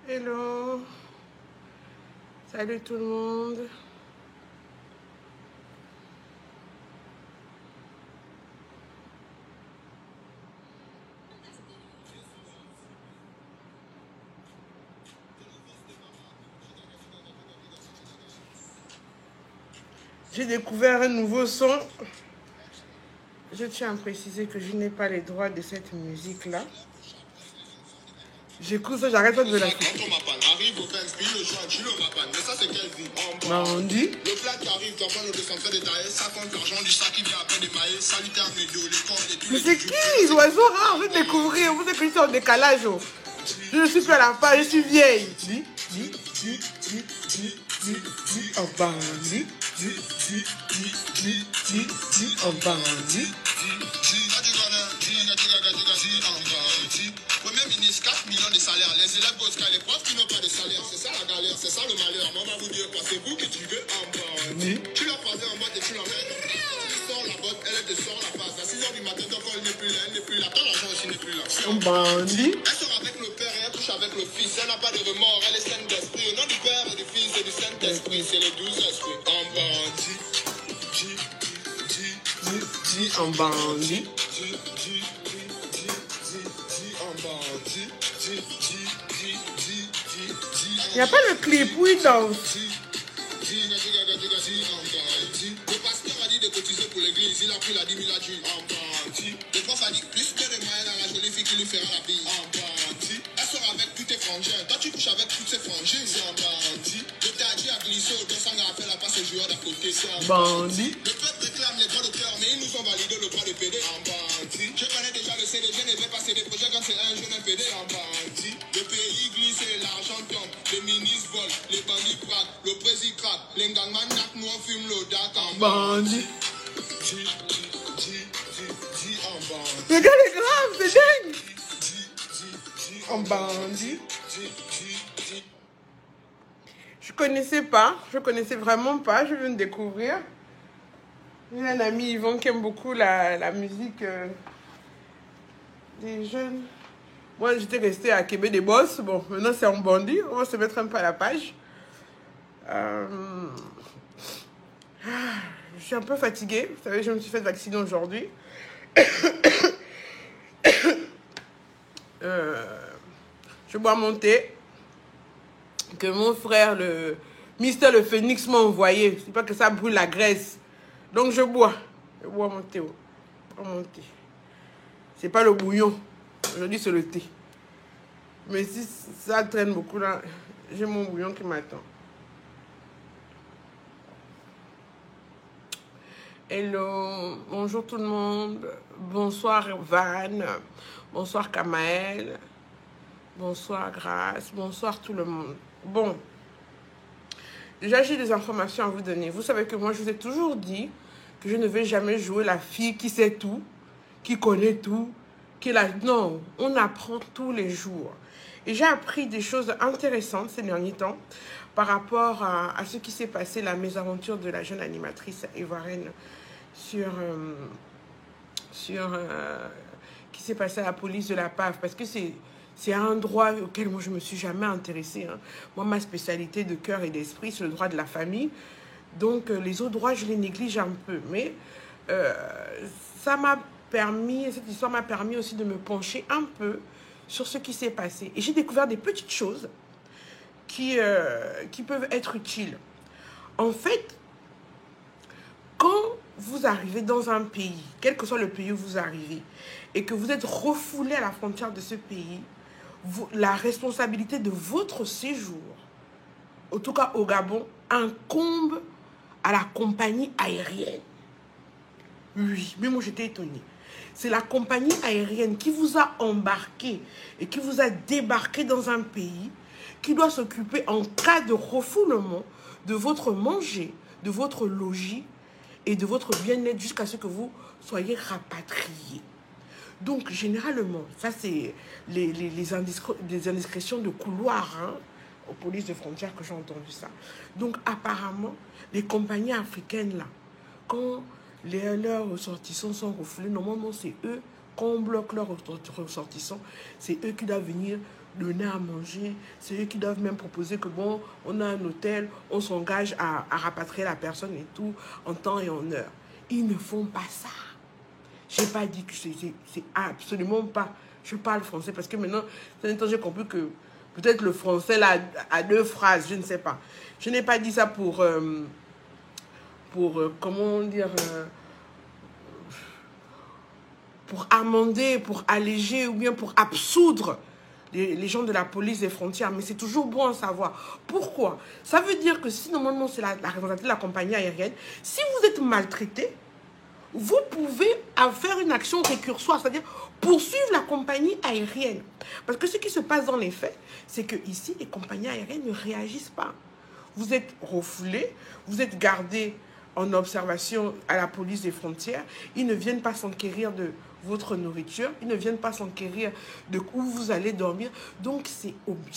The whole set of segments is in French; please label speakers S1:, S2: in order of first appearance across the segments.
S1: Hello, salut tout le monde. J'ai découvert un nouveau son. Je tiens à préciser que je n'ai pas les droits de cette musique-là. J'écoute ça, j'arrête pas de la faire.
S2: Arrive au Benz, puis le joint, tu le m'appelles. Mais ça, c'est quelle vie?
S1: On dit.
S2: Le plat qui arrive, tu vas prendre le décentré détaillé. Ça compte l'argent du sac qui vient à peine démaillé. Salutaire, médio, les corps et tout.
S1: Mais c'est qui l'oiseau rare? Je vais découvrir. Vous savez que je suis en décalage. Oh. Je ne suis plus à la page, je suis vieille. Dis, en bandit. En bandit.
S2: Premier ministre, 4 millions de salaires. Les élèves bossent car les profs qui n'ont pas de salaire. C'est ça la galère, c'est ça le malheur. Maman vous dit, c'est vous qui tuez en bandit. Tu l'as croisé en boîte et tu l'emmènes. Tu sors la botte, elle te sort la face. À 6 h du matin, ton col n'est plus là, elle n'est plus là. Ton argent aussi n'est plus là.
S1: En bandit.
S2: Elle sort avec le père et elle couche avec le fils. Elle n'a pas de remords, elle est saine d'esprit. Au nom du père et du fils et du Saint-Esprit, c'est les 12 esprits. En bandit.
S1: En bandit. Il n'y a pas le clip où il danse.
S2: Le pasteur a dit de cotiser pour l'église, il a pris la 10 000 à Dieu. Le prof a dit plus que de moyens à la jolie fille qui lui fera la bise. Elle sort avec tous tes frangins, toi tu couches avec toutes ses frangines. Le tadji a glissé au dos sans rappel à passe au joueur d'à côté.
S1: Bandit.
S2: Le peuple réclame les droits d'auteur, mais ils nous ont validé le droit de PD. Je connais déjà le CDG, ne vais passer des projets quand c'est un jeune PD. Le pays glisse et l'argent tombe. Les ministres volent, les bandits craquent, le président craque. Les gangman nak, nous on fume le dac en
S1: Bandit. Le gars est grave, c'est dingue. En bandit. Je connaissais vraiment pas, je viens de découvrir. J'ai un ami Yvon qui aime beaucoup la musique des jeunes. Moi j'étais restée à Québec des Boss, bon maintenant c'est en bandit, on va se mettre un peu à la page. Je suis un peu fatiguée, vous savez je me suis fait vacciner aujourd'hui. Je bois mon thé que mon frère, le Mister le Phoenix m'a envoyé. C'est pas que ça brûle la graisse. Donc je bois mon thé. Mon thé. C'est pas le bouillon. Aujourd'hui c'est le thé. Mais si ça traîne beaucoup là, j'ai mon bouillon qui m'attend. Hello, bonjour tout le monde. Bonsoir Van. Bonsoir Kamael. Bonsoir Grace. Bonsoir tout le monde. Bon. Déjà, j'ai des informations à vous donner. Vous savez que moi, je vous ai toujours dit que je ne vais jamais jouer la fille qui sait tout, qui connaît tout, qui est là. Non, on apprend tous les jours. Et j'ai appris des choses intéressantes ces derniers temps par rapport à ce qui s'est passé, la mésaventure de la jeune animatrice ivoirienne qui s'est passé à la police de la PAF. Parce que c'est un droit auquel moi je ne me suis jamais intéressée. Hein. Moi, ma spécialité de cœur et d'esprit, c'est le droit de la famille. Donc, les autres droits, je les néglige un peu. Mais ça m'a permis, cette histoire m'a permis aussi de me pencher un peu sur ce qui s'est passé. Et j'ai découvert des petites choses qui peuvent être utiles. En fait, quand vous arrivez dans un pays, quel que soit le pays où vous arrivez, et que vous êtes refoulé à la frontière de ce pays, la responsabilité de votre séjour, en tout cas au Gabon, incombe à la compagnie aérienne. Oui, mais moi j'étais étonnée. C'est la compagnie aérienne qui vous a embarqué et qui vous a débarqué dans un pays qui doit s'occuper en cas de refoulement de votre manger, de votre logis et de votre bien-être jusqu'à ce que vous soyez rapatriés. Donc, généralement, ça c'est les indiscrétions de couloir hein, aux polices de frontières que j'ai entendu ça. Donc, apparemment, les compagnies africaines, là, quand leurs ressortissants sont refoulés, normalement, c'est eux, quand on bloque leurs ressortissants, c'est eux qui doivent venir donner à manger. C'est eux qui doivent même proposer que bon, on a un hôtel, on s'engage à rapatrier la personne et tout, en temps et en heure. Ils ne font pas ça. Je n'ai pas dit que c'est absolument pas. Je parle français parce que maintenant, j'ai compris que peut-être le français là, a deux phrases, je ne sais pas. Je n'ai pas dit ça pour comment dire, pour amender, pour alléger ou bien pour absoudre les gens de la police des frontières. Mais c'est toujours bon à savoir. Pourquoi? Ça veut dire que si normalement c'est la responsabilité de la compagnie aérienne, si vous êtes maltraité, vous pouvez faire une action récursoire, c'est-à-dire poursuivre la compagnie aérienne. Parce que ce qui se passe dans les faits, c'est que ici, les compagnies aériennes ne réagissent pas. Vous êtes refoulé, vous êtes gardé en observation à la police des frontières. Ils ne viennent pas s'enquérir de votre nourriture, ils ne viennent pas s'enquérir de où vous allez dormir. Donc, c'est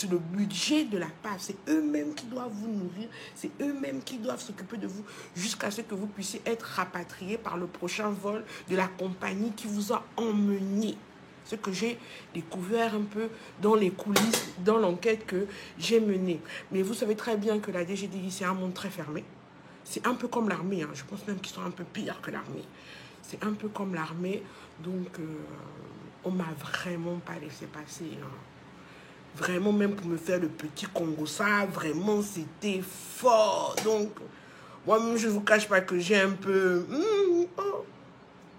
S1: le budget de la PAF. C'est eux-mêmes qui doivent vous nourrir, c'est eux-mêmes qui doivent s'occuper de vous jusqu'à ce que vous puissiez être rapatrié par le prochain vol de la compagnie qui vous a emmené. Ce que j'ai découvert un peu dans les coulisses, dans l'enquête que j'ai menée. Mais vous savez très bien que la DGDI, c'est un monde très fermé. C'est un peu comme l'armée, hein. Je pense même qu'ils sont un peu pires que l'armée. C'est un peu comme l'armée, donc on m'a vraiment pas laissé passer. Hein. Vraiment, même pour me faire le petit Congo, ça, vraiment, c'était fort. Donc, moi-même, je ne vous cache pas que j'ai un peu...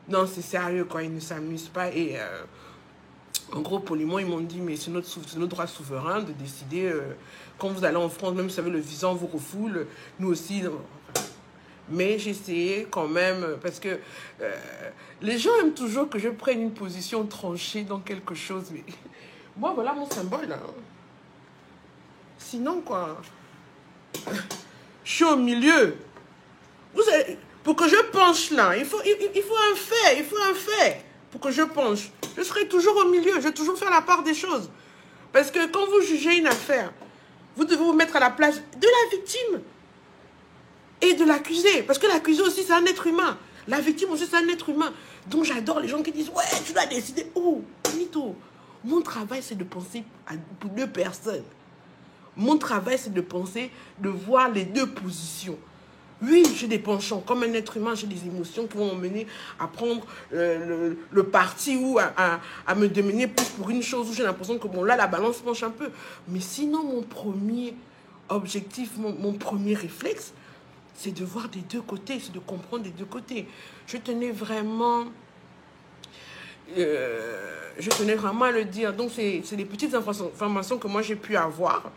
S1: Non, c'est sérieux, quoi, ils ne s'amusent pas. Et en gros, poliment, ils m'ont dit, mais c'est notre droit souverain de décider. Quand vous allez en France, même si vous savez, le visa, on vous refoule. Nous aussi... Mais j'ai essayé quand même, parce que les gens aiment toujours que je prenne une position tranchée dans quelque chose. Mais moi, voilà mon symbole. Hein. Sinon, quoi, je suis au milieu. Vous savez, pour que je penche là, il faut un fait, pour que je penche. Je serai toujours au milieu, je vais toujours faire la part des choses. Parce que quand vous jugez une affaire, vous devez vous mettre à la place de la victime. Et de l'accusé. Parce que l'accusé aussi, c'est un être humain. La victime aussi, c'est un être humain. Donc, j'adore les gens qui disent, ouais, tu dois décider. Oh, Nito, mon travail, c'est de penser pour deux personnes. Mon travail, c'est de penser, de voir les deux positions. Oui, j'ai des penchants. Comme un être humain, j'ai des émotions qui vont m'emmener à prendre le parti ou à me démener plus pour une chose où j'ai l'impression que, bon, là, la balance penche un peu. Mais sinon, mon premier objectif, mon premier réflexe, c'est de voir des deux côtés, c'est de comprendre des deux côtés. Je tenais vraiment à le dire. Donc, c'est des petites informations que moi j'ai pu avoir,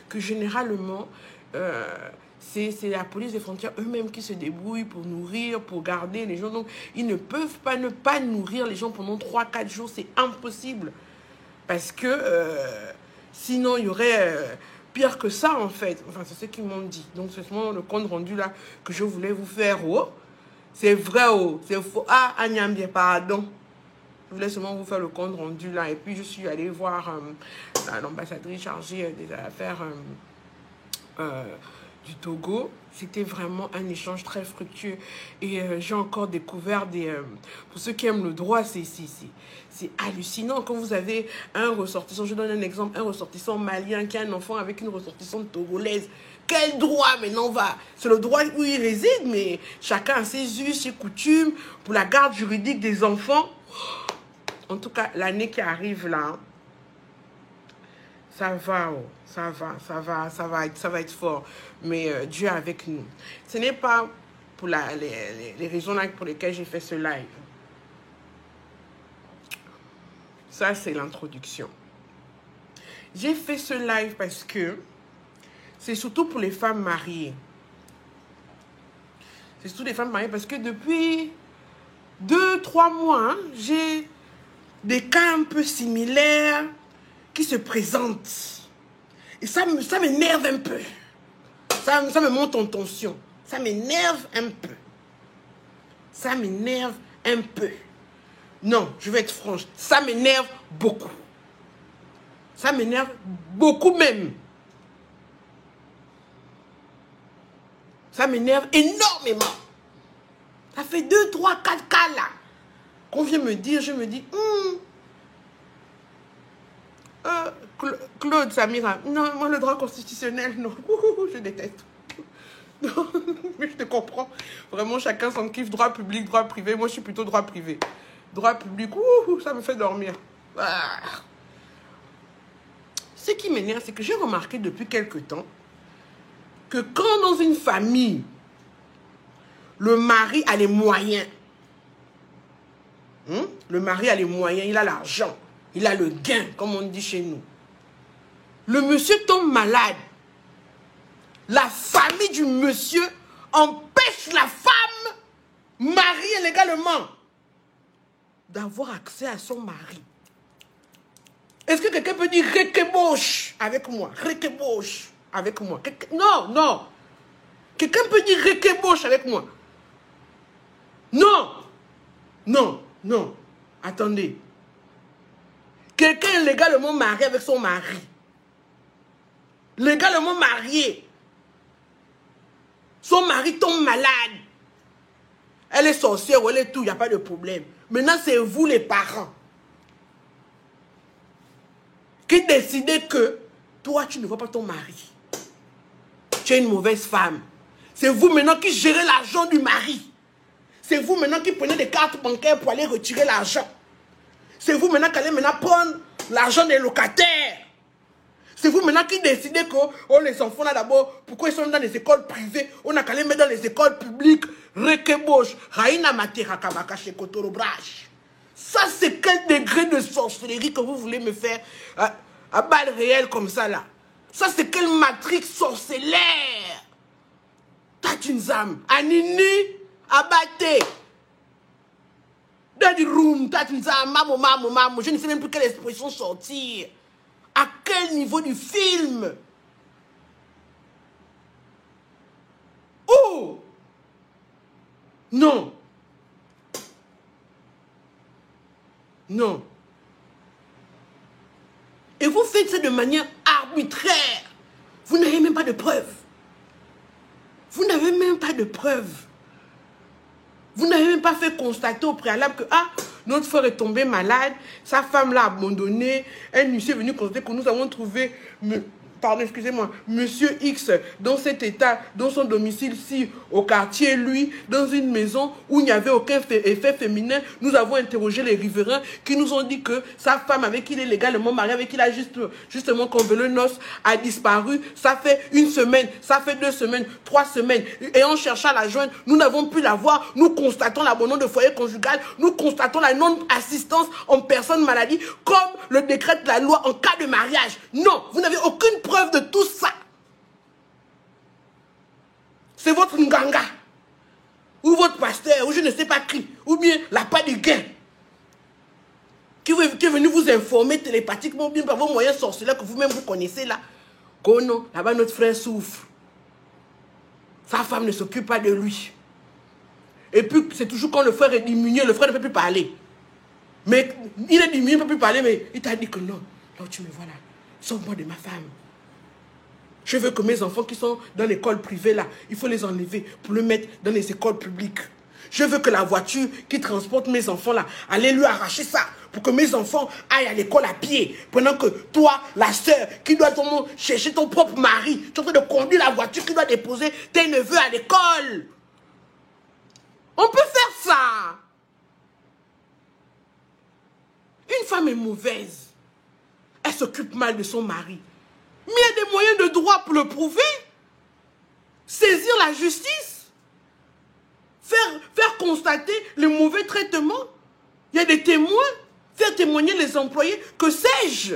S1: que généralement, c'est la police des frontières eux-mêmes qui se débrouillent pour nourrir, pour garder les gens. Donc, ils ne peuvent pas ne pas nourrir les gens pendant 3-4 jours. C'est impossible. Parce que sinon, il y aurait... pire que ça, en fait. Enfin, c'est ce qu'ils m'ont dit. Donc, c'est vraiment le compte rendu là que je voulais vous faire. Oh, c'est vrai, oh, c'est faux. Ah, Agnambie, pardon. Je voulais seulement vous faire le compte rendu là. Et puis, je suis allée voir l'ambassadrice chargée des affaires du Togo. C'était vraiment un échange très fructueux. Et j'ai encore découvert pour ceux qui aiment le droit, c'est hallucinant. Quand vous avez un ressortissant, je donne un exemple, un ressortissant malien qui a un enfant avec une ressortissante togolaise. Quel droit maintenant va? C'est le droit où il réside, mais chacun a ses us, ses coutumes pour la garde juridique des enfants. En tout cas, l'année qui arrive là, ça va être fort. Mais Dieu est avec nous. Ce n'est pas pour les raisons là pour lesquelles j'ai fait ce live. Ça, c'est l'introduction. J'ai fait ce live parce que c'est surtout pour les femmes mariées. C'est surtout les femmes mariées parce que depuis 2-3 mois, hein, j'ai des cas un peu similaires qui se présentent. Et ça m'énerve un peu. Ça me monte en tension. Ça m'énerve un peu. Ça m'énerve un peu. Non, je vais être franche. Ça m'énerve beaucoup. Ça m'énerve beaucoup même. Ça m'énerve énormément. Ça fait 2, 3, 4 cas là. Qu'on vient me dire, je me dis... Claude, Samira, non, moi le droit constitutionnel, non. Je déteste. Non, mais je te comprends. Vraiment, chacun son kiff, droit public, droit privé. Moi, je suis plutôt droit privé. Droit public, ça me fait dormir. Ah. Ce qui m'énerve, c'est que j'ai remarqué depuis quelque temps que quand dans une famille, le mari a les moyens, le mari a les moyens, il a l'argent, il a le gain, comme on dit chez nous. Le monsieur tombe malade. La famille du monsieur empêche la femme mariée légalement d'avoir accès à son mari. Est-ce que quelqu'un peut dire rekeboche avec moi? Rekeboche avec moi. Non, non. Quelqu'un peut dire rekeboche avec moi? Non. Non, non. Attendez. Quelqu'un est légalement marié avec son mari. Légalement marié. Son mari tombe malade. Elle est sorcière ou elle est tout, il n'y a pas de problème. Maintenant, c'est vous les parents qui décidez que toi, tu ne vois pas ton mari. Tu es une mauvaise femme. C'est vous maintenant qui gérez l'argent du mari. C'est vous maintenant qui prenez des cartes bancaires pour aller retirer l'argent. C'est vous maintenant qui allez maintenant prendre l'argent des locataires. C'est vous maintenant qui décidez que les enfants là d'abord, pourquoi ils sont dans les écoles privées, on a qu'à les mettre dans les écoles publiques. Rekeboche, Raina Matera Kabaka chez Kotoro Brache. Ça, c'est quel degré de sorcellerie que vous voulez me faire à balles réelles comme ça là? Ça, c'est quelle matrix sorcellaire? Tatunzam, Anini, Abate. Daddy room, Tatunzam, mamo. Je ne sais même plus quelle expression sortir. À quel niveau du film? Oh! Non. Non. Et vous faites ça de manière arbitraire. Vous n'avez même pas de preuves. Vous n'avez même pas de preuves. Vous n'avez même pas fait constater au préalable que, notre frère est tombé malade, sa femme l'a abandonné, un huissier est venu constater que nous avons trouvé, pardon, excusez-moi, monsieur X dans cet état, dans son domicile-ci, au quartier, lui, dans une maison où il n'y avait aucun effet féminin. Nous avons interrogé les riverains qui nous ont dit que sa femme avec qui il est légalement marié, avec qui il a justement convenu noces, a disparu. Ça fait 1 semaine, ça fait 2 semaines, 3 semaines. Et en cherchant à la joindre, nous n'avons pu la voir. Nous constatons l'abandon de foyer conjugal. Nous constatons la non-assistance en personne maladie, comme le décrète la loi en cas de mariage. Non, vous n'avez aucune preuve de tout ça. C'est votre nganga, ou votre pasteur, ou je ne sais pas qui, ou bien la part du gain, qui est venu vous informer télépathiquement, bien par vos moyens sorciers que vous-même vous connaissez là. Oh non, là-bas notre frère souffre. Sa femme ne s'occupe pas de lui. Et puis c'est toujours quand le frère est diminué, le frère ne peut plus parler. Mais il est diminué, il ne peut plus parler, mais il t'a dit que non. Là où tu me vois là, sauve-moi de ma femme. Je veux que mes enfants qui sont dans l'école privée là, il faut les enlever pour les mettre dans les écoles publiques. Je veux que la voiture qui transporte mes enfants là, allez lui arracher ça pour que mes enfants aillent à l'école à pied. Pendant que toi, la sœur, qui doit chercher ton propre mari, tu es en train de conduire la voiture qui doit déposer tes neveux à l'école. On peut faire ça. Une femme est mauvaise. Elle s'occupe mal de son mari. Mais il y a des moyens de droit pour le prouver. Saisir la justice. Faire constater les mauvais traitements. Il y a des témoins. Faire témoigner les employés. Que sais-je?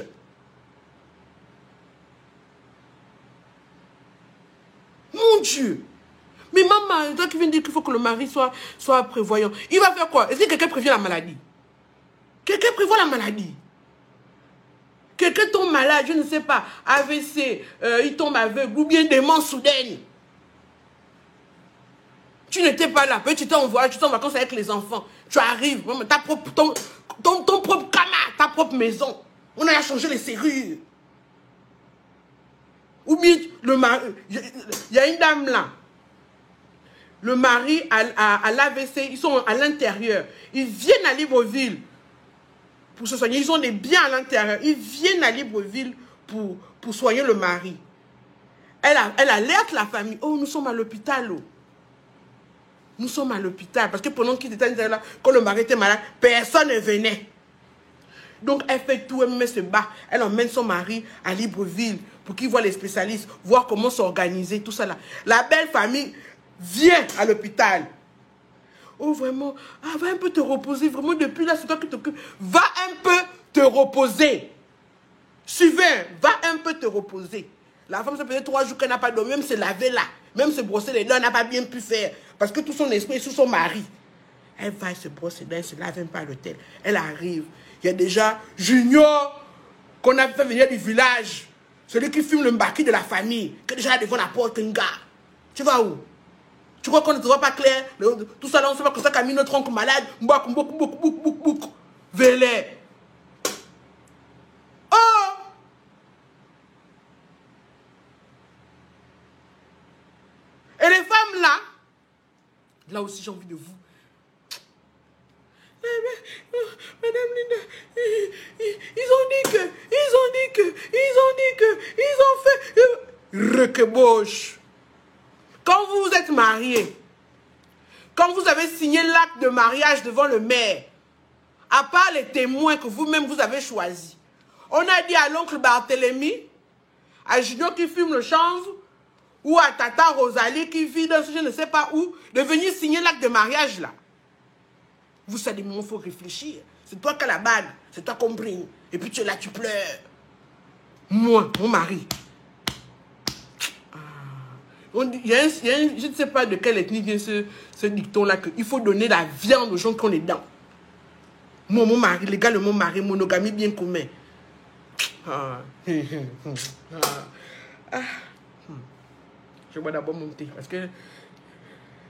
S1: Mon Dieu. Mais maman, toi qui viens de dire qu'il faut que le mari soit prévoyant. Il va faire quoi? Est-ce que quelqu'un prévient la maladie? Quelqu'un prévoit la maladie? Quelqu'un tombe malade, je ne sais pas, AVC, il tombe aveugle, ou bien démence soudaine. Tu n'étais pas là, tu t'es en voyage, tu t'es en vacances avec les enfants. Tu arrives, ton propre camarade, ta propre maison. On a changé les serrures. Ou bien, il y a une dame là. Le mari à l'AVC, ils sont à l'intérieur. Ils viennent à Libreville pour se soigner. Ils ont des biens à l'intérieur. Ils viennent à Libreville pour soigner le mari. Elle alerte la famille. Oh, nous sommes à l'hôpital. Oh. Nous sommes à l'hôpital. Parce que pendant qu'ils étaient là, quand le mari était malade, personne ne venait. Donc, elle fait tout, elle met se bat. Elle emmène son mari à Libreville pour qu'il voit les spécialistes, voir comment s'organiser, tout ça là. La belle famille vient à l'hôpital. Oh, vraiment, ah, va un peu te reposer. Vraiment, depuis là, c'est toi qui t'occupes. Va un peu te reposer. Suivez, va un peu te reposer. La femme, ça faisait 3 jours qu'elle n'a pas dormi, même se laver là, même se brosser les dents, elle n'a pas bien pu faire. Parce que tout son esprit est sur son mari. Elle va se brosser les dents, elle se lave même pas à l'hôtel. Elle arrive. Il y a déjà Junior, qu'on a fait venir du village. Celui qui fume le mbaki de la famille, qui est déjà devant la porte, un gars. Tu vas où? Tu crois qu'on ne te voit pas clair? Tout ça là, on ne sait pas que ça camine notre oncle malade. Mbok. Vélé. Oh! Et les femmes là aussi j'ai envie de vous. Madame Linda, ils ont fait requeboche. Quand vous êtes marié, quand vous avez signé l'acte de mariage devant le maire, à part les témoins que vous-même vous avez choisis, on a dit à l'oncle Barthélemy, à Junior qui fume le chanvre, ou à Tata Rosalie qui vit dans ce je ne sais pas où, de venir signer l'acte de mariage là. Vous savez, il faut réfléchir. C'est toi qui as la bague, c'est toi qu'on brille. Et puis tu es là, tu pleures. Moi, mon mari. Je ne sais pas de quelle ethnie vient ce dicton-là, qu'il faut donner la viande aux gens qui ont les dents. Moi, mon mari, les gars, mon mari, monogamie bien commun. Je vais d'abord monter. Parce que,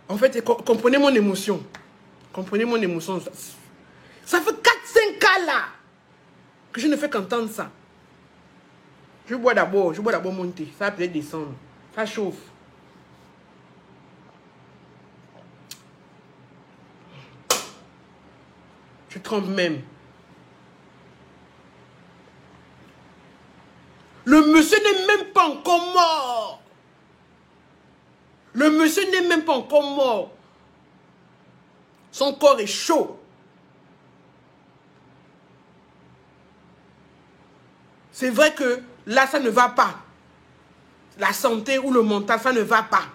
S1: en fait, comprenez mon émotion. Comprenez mon émotion. Ça fait 4-5 cas là que je ne fais qu'entendre ça. Je bois d'abord monter. Ça va peut-être descendre. Ça chauffe. Je tremble même. Le monsieur n'est même pas encore mort. Le monsieur n'est même pas encore mort. Son corps est chaud. C'est vrai que là, ça ne va pas. La santé ou le mental, ça ne va pas.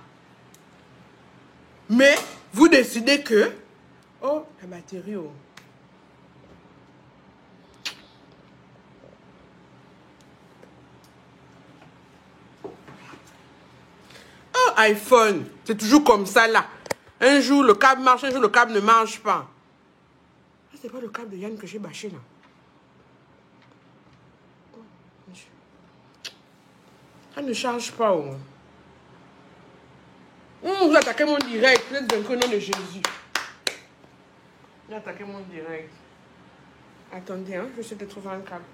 S1: Mais vous décidez que... Oh, la batterie, oh. Oh, iPhone, c'est toujours comme ça là. Un jour, le câble marche, un jour, le câble ne marche pas. Ah, c'est pas le câble de Yann que j'ai bâché là. Ça ne charge pas. Oh. Vous attaquez mon direct. Vous êtes vaincu au nom de Jésus. Vous attaquez mon direct. Attendez, hein, je vais essayer de trouver un câble.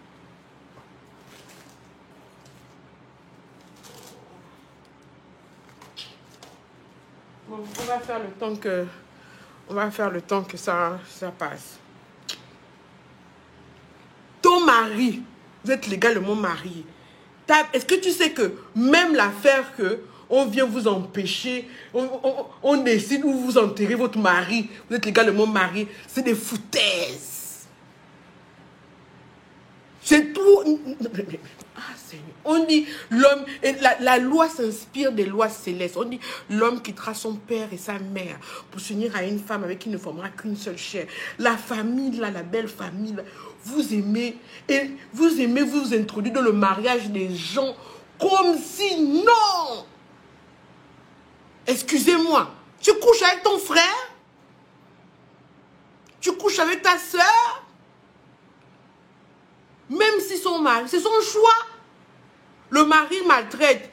S1: Bon, on va faire le temps que ça passe. Ton mari, vous êtes légalement marié. Est-ce que tu sais que même l'affaire que on vient vous empêcher, on décide où vous enterrez votre mari, vous êtes légalement marié, c'est des foutaises. C'est tout. Ah, Seigneur. On dit l'homme, et la loi s'inspire des lois célestes. On dit l'homme quittera son père et sa mère pour s'unir à une femme avec qui il ne formera qu'une seule chair. La famille, là, la belle famille, là, vous aimez vous introduire dans le mariage des gens comme si non. Excusez-moi, tu couches avec ton frère? Tu couches avec ta soeur? Même si son mari, c'est son choix. Le mari maltraite,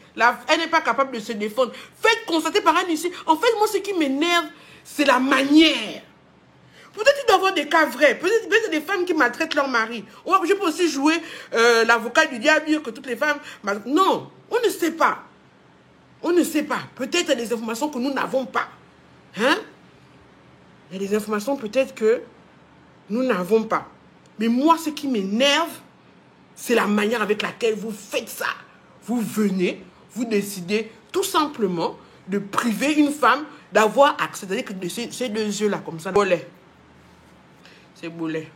S1: elle n'est pas capable de se défendre. Faites constater par un ici. En fait, moi, ce qui m'énerve, c'est la manière. Peut-être qu'il doit y avoir des cas vrais. Peut-être des femmes qui maltraitent leur mari. Je peux aussi jouer l'avocat du diable, que toutes les femmes... Non, on ne sait pas. On ne sait pas. Peut-être il y a des informations que nous n'avons pas. Hein? Il y a des informations peut-être que nous n'avons pas. Mais moi, ce qui m'énerve, C'est la manière avec laquelle vous faites ça. Vous venez, vous décidez tout simplement de priver une femme d'avoir accès. C'est-à-dire que ces deux yeux-là, comme ça, c'est boulet.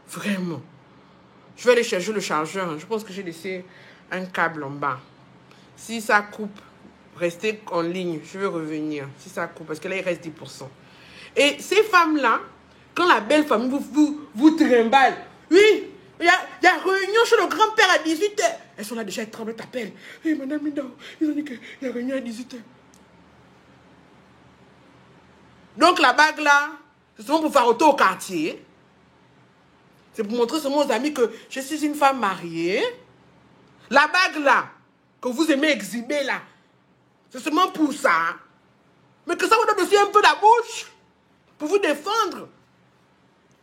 S1: Vraiment. Je vais aller chercher le chargeur. Je pense que j'ai laissé un câble en bas. Si ça coupe, restez en ligne. Je vais revenir. Si ça coupe, parce que là, il reste 10%. Et ces femmes-là, quand la belle famille vous trimballe, oui, il y a réunion chez le grand-père à 18h. Elles sont là déjà, elles tremblent, t'appellent. Oui, madame Mindao, ils ont dit qu'il y a réunion à 18h. Donc la bague là, c'est seulement pour faire auto au quartier. C'est pour montrer seulement aux amis que je suis une femme mariée. La bague là, que vous aimez exhiber là, c'est seulement pour ça. Mais que ça vous donne aussi un peu la bouche pour vous défendre.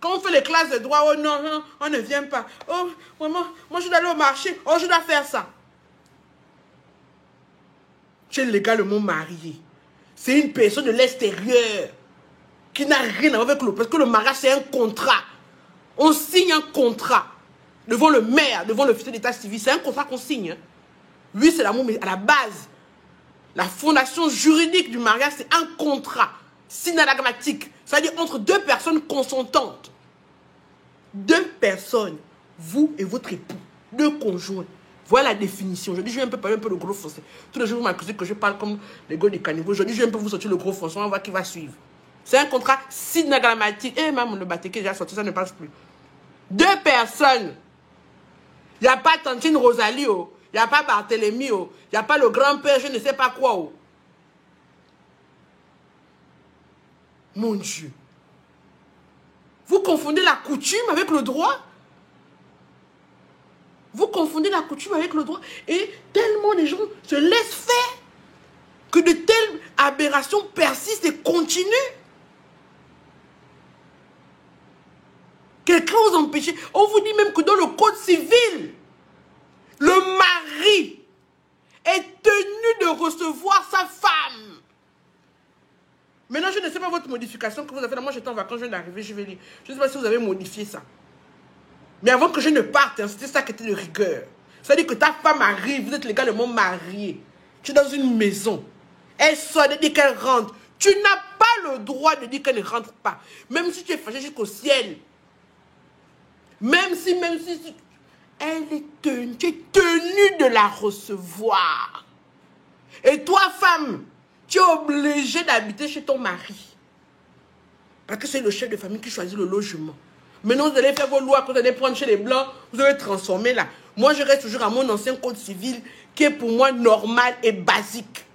S1: Quand on fait les classes de droit, oh non, non, on ne vient pas. Oh, vraiment, moi je dois aller au marché, oh je dois faire ça. Tu es légalement marié. C'est une personne de l'extérieur qui n'a rien à voir avec le... Parce que le mariage, c'est un contrat. On signe un contrat devant le maire, devant l'officier d'état civil. C'est un contrat qu'on signe. Oui, c'est l'amour, mais à la base, la fondation juridique du mariage, c'est un contrat synalagmatique. C'est-à-dire entre deux personnes consentantes. Deux personnes, vous et votre époux, deux conjoints. Voilà la définition. Aujourd'hui, je vais un peu parler un peu le gros français. Tous les jours, vous m'accusez que je parle comme les gars des cannibaux. Aujourd'hui, je vais un peu vous sortir le gros français. On va voir qui va suivre. C'est un contrat synalagmatique. Et même le bateau qui est déjà sorti, ça ne passe plus. Deux personnes. Il n'y a pas Tantine Rosalie, oh. Il n'y a pas Barthélemy, oh. Il n'y a pas le grand-père, je ne sais pas quoi, oh. Mon Dieu. Vous confondez la coutume avec le droit. Vous confondez la coutume avec le droit. Et tellement les gens se laissent faire que de telles aberrations persistent et continuent. Quelqu'un vous empêche. On vous dit même que dans le code civil, le mari est tenu de recevoir sa femme. Maintenant, je ne sais pas votre modification que vous avez fait. Moi, j'étais en vacances, je viens d'arriver, je vais lire. Je ne sais pas si vous avez modifié ça. Mais avant que je ne parte, hein, c'était ça qui était de rigueur. C'est-à-dire que ta femme arrive, vous êtes légalement marié. Tu es dans une maison. Elle sort, elle dit qu'elle rentre. Tu n'as pas le droit de dire qu'elle ne rentre pas. Même si tu es fâché jusqu'au ciel. Même si, elle est tenue, tu es tenue de la recevoir. Et toi, femme, tu es obligée d'habiter chez ton mari. Parce que c'est le chef de famille qui choisit le logement. Maintenant, vous allez faire vos lois, que vous allez prendre chez les Blancs, vous allez transformer là. Moi, je reste toujours à mon ancien code civil, qui est pour moi normal et basique.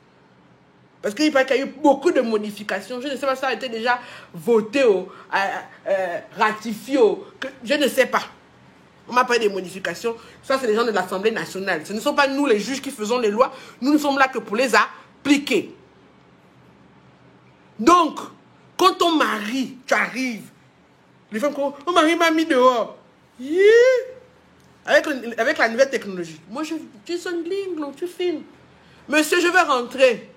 S1: Parce qu'il paraît qu'il y a eu beaucoup de modifications. Je ne sais pas si ça a été déjà voté, ratifié, je ne sais pas. On m'a parlé des modifications. Ça, c'est les gens de l'Assemblée nationale. Ce ne sont pas nous, les juges, qui faisons les lois. Nous ne sommes là que pour les appliquer. Donc, quand ton mari, tu arrives, les femmes comme, mon mari m'a mis dehors. Avec la nouvelle technologie. Moi, tu sonnes bling, tu filmes. Monsieur, je vais rentrer.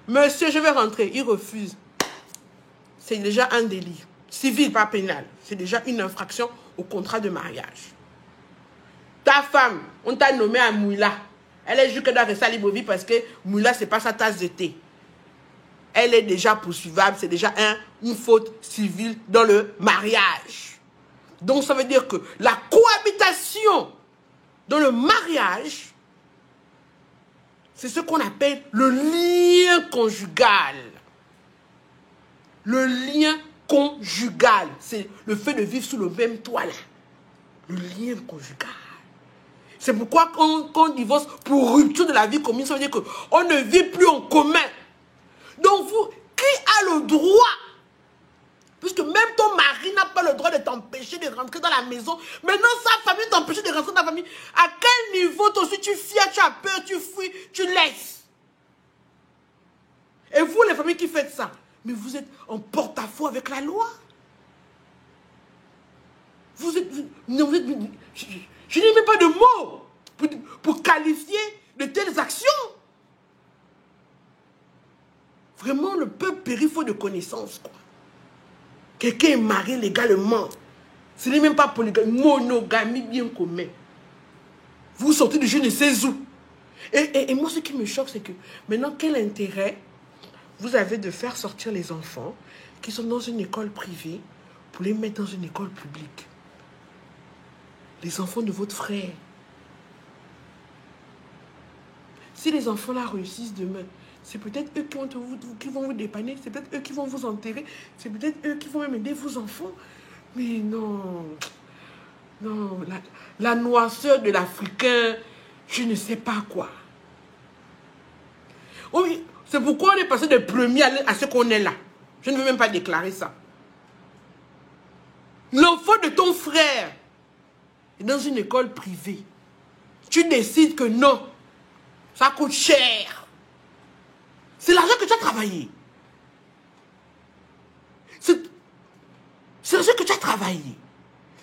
S1: Monsieur, je vais rentrer. Il refuse. C'est déjà un délit. Civil, pas pénal. C'est déjà une infraction au contrat de mariage. Ta femme, on t'a nommé à Moula. Elle est juste qu'elle doit rester à Libreville parce que Moula, ce n'est pas sa tasse de thé. Elle est déjà poursuivable. C'est déjà une faute civile dans le mariage. Donc, ça veut dire que la cohabitation dans le mariage, c'est ce qu'on appelle le lien conjugal. Le lien conjugal, c'est le fait de vivre sous le même toit là. Le lien conjugal. C'est pourquoi quand on divorce pour rupture de la vie commune, ça veut dire qu'on ne vit plus en commun. Donc vous, qui a le droit? Puisque même ton mari n'a pas le droit de t'empêcher de rentrer dans la maison. Maintenant, sa famille t'empêche de rentrer dans ta famille. À quel niveau toi aussi tu fies, tu as peur, tu fuis, tu laisses? Et vous, les familles qui faites ça, mais vous êtes en porte-à-faux avec la loi. Vous êtes... Je n'ai même pas de mots pour qualifier de telles actions. Vraiment, le peuple périt faute de connaissances, quoi. Quelqu'un est marié légalement. Ce n'est même pas polygamie, monogamie bien commun. Vous sortez de je ne sais où. Et moi, ce qui me choque, c'est que maintenant, quel intérêt vous avez de faire sortir les enfants qui sont dans une école privée pour les mettre dans une école publique? Les enfants de votre frère. Si les enfants là réussissent demain, c'est peut-être eux qui vont vous dépanner, c'est peut-être eux qui vont vous enterrer, c'est peut-être eux qui vont même aider vos enfants. Mais non, non, la noirceur de l'Africain, je ne sais pas quoi. Oui, c'est pourquoi on est passé de premier à ce qu'on est là. Je ne veux même pas déclarer ça. L'enfant de ton frère est dans une école privée. Tu décides que non, ça coûte cher. C'est l'argent que tu as travaillé. C'est l'argent que tu as travaillé.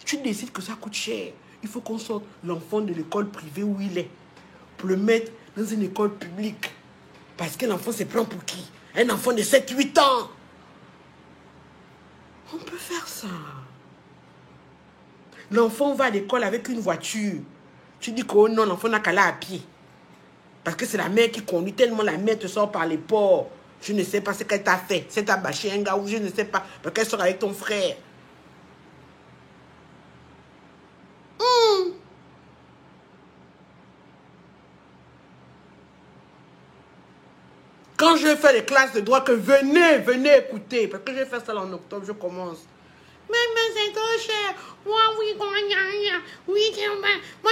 S1: Tu décides que ça coûte cher. Il faut qu'on sorte l'enfant de l'école privée où il est pour le mettre dans une école publique. Parce que l'enfant se prend pour qui? Un enfant de 7-8 ans. On peut faire ça. L'enfant va à l'école avec une voiture. Tu dis que oh non, l'enfant n'a qu'à aller à pied. Parce que c'est la mère qui conduit, tellement la mère te sort par les pores. Je ne sais pas ce qu'elle t'a fait. C'est ta bâché un gars ou je ne sais pas. Parce qu'elle sort avec ton frère. Quand je vais faire les classes de droit, que venez écouter. Parce que je vais faire ça en octobre, je commence. Mais c'est trop cher. Moi, oui, moi,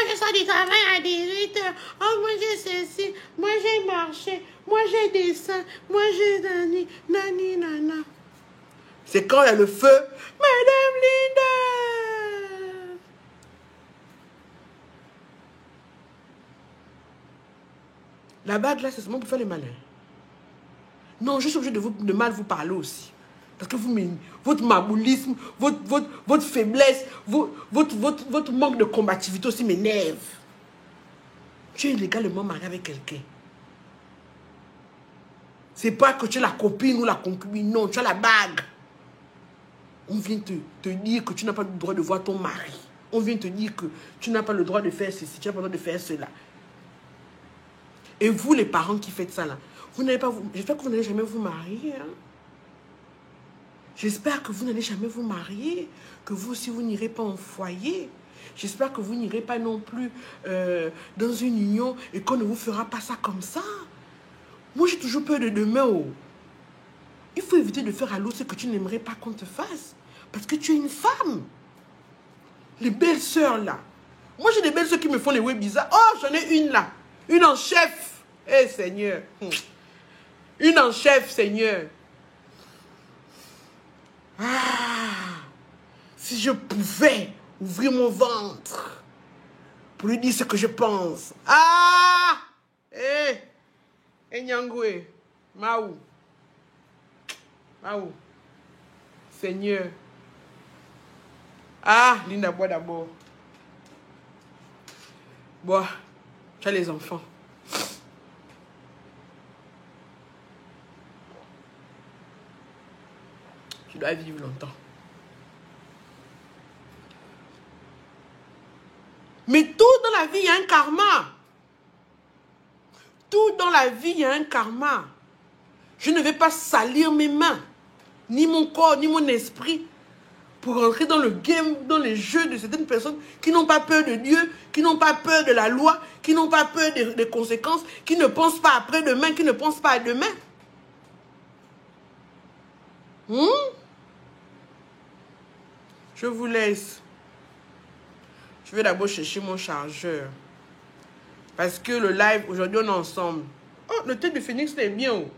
S1: je sors du travail à 18h. Oh, moi, j'ai ceci. Moi, j'ai marché. Moi, j'ai des seins. Moi, j'ai nana. C'est quand il y a le feu. Madame Linda. La bague, là, c'est seulement pour faire les malins. Non, je suis obligé de mal vous parler aussi. Parce que votre maboulisme, votre faiblesse, votre manque de combativité aussi m'énerve. Tu es illégalement marié avec quelqu'un. C'est pas que tu es la copine ou la concubine, non, tu as la bague. On vient te dire que tu n'as pas le droit de voir ton mari. On vient te dire que tu n'as pas le droit de faire ceci, tu n'as pas le droit de faire cela. Et vous, les parents qui faites ça là, vous n'allez pas j'espère que vous n'allez jamais vous marier. Hein? J'espère que vous n'allez jamais vous marier, que vous aussi vous n'irez pas en foyer. J'espère que vous n'irez pas non plus dans une union et qu'on ne vous fera pas ça comme ça. Moi, j'ai toujours peur de demain. Oh. Il faut éviter de faire à l'autre ce que tu n'aimerais pas qu'on te fasse. Parce que tu es une femme. Les belles sœurs là. Moi, j'ai des belles sœurs qui me font les ouais bizarres. Oh, j'en ai une là. Une en chef. Eh, Seigneur. Une en chef, Seigneur. Ah, si je pouvais ouvrir mon ventre pour lui dire ce que je pense. Ah, Nyangwe, Maou, Seigneur. Ah, Linda, bois d'abord. Bois, tu as les enfants. Tu dois vivre longtemps. Mais tout dans la vie, il y a un karma. Tout dans la vie, il y a un karma. Je ne vais pas salir mes mains, ni mon corps, ni mon esprit, pour rentrer dans le game, dans les jeux de certaines personnes qui n'ont pas peur de Dieu, qui n'ont pas peur de la loi, qui n'ont pas peur des conséquences, qui ne pensent pas après-demain, qui ne pensent pas à demain. Je vous laisse. Je vais d'abord chercher mon chargeur. Parce que le live, aujourd'hui, on est ensemble. Oh, le thé de phénix, c'est bien. Oh.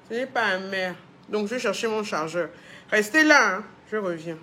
S1: Ce n'est pas amer. Donc, je vais chercher mon chargeur. Restez là, hein. Je reviens.